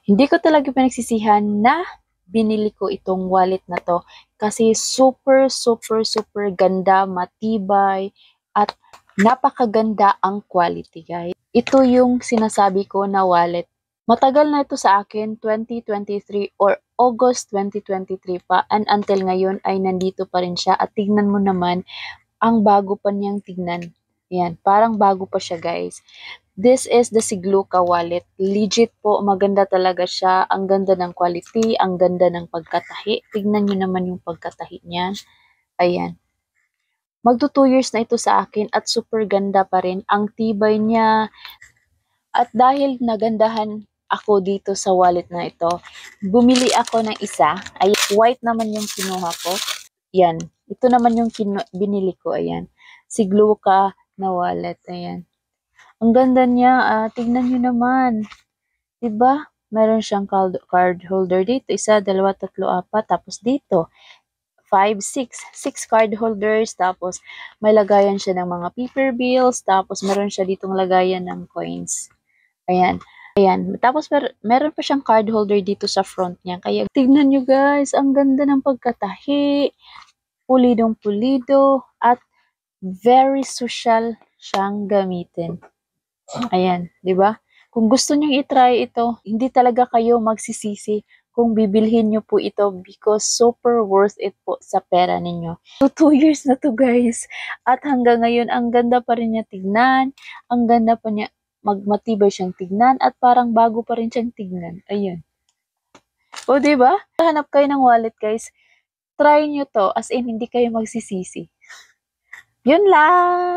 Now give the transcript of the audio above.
Hindi ko talaga pinagsisihan na binili ko itong wallet na to kasi super, super, super ganda, matibay, at napakaganda ang quality, guys. Ito yung sinasabi ko na wallet. Matagal na ito sa akin, 2023 or August 2023 pa, and until ngayon ay nandito pa rin siya. At tignan mo naman, ang bago pa niyang tignan. Yan, parang bago pa siya, guys. This is the Sigluca wallet. Legit po, maganda talaga siya. Ang ganda ng quality, ang ganda ng pagkatahi. Tignan nyo naman yung pagkatahi niyan. Ayan. Magto 2 years na ito sa akin at super ganda pa rin. Ang tibay niya. At dahil nagandahan ako dito sa wallet na ito, bumili ako ng isa. Ay, white naman yung kinuha ko. Yan. Ito naman yung binili ko. Ayan. Sigluca na wallet. Ayan. Ang ganda niya, tignan niyo naman. 'Di ba? Meron siyang card holder dito, isa, dalawa, tatlo, apat, tapos dito, 5, 6, 6 card holders, tapos may lagayan siya ng mga paper bills, tapos meron siya ditong lagayan ng coins. Ayan. Ayan. Tapos meron pa siyang card holder dito sa front niya. Kaya tignan niyo guys, ang ganda ng pagkatahi, pulidong pulido, at very social siyang gamitin. Ayan, 'di ba? Kung gusto niyo i-try ito, hindi talaga kayo magsisisi kung bibilhin niyo po ito because super worth it po sa pera ninyo. So, 2 years na to guys. At hanggang ngayon, ang ganda pa rin niya tignan. Ang ganda pa niya, matibay siyang tignan at parang bago pa rin siyang tignan. Ayun. O, 'di ba? Hanap kayo ng wallet guys. Try niyo to as in hindi kayo magsisisi. Yun lang!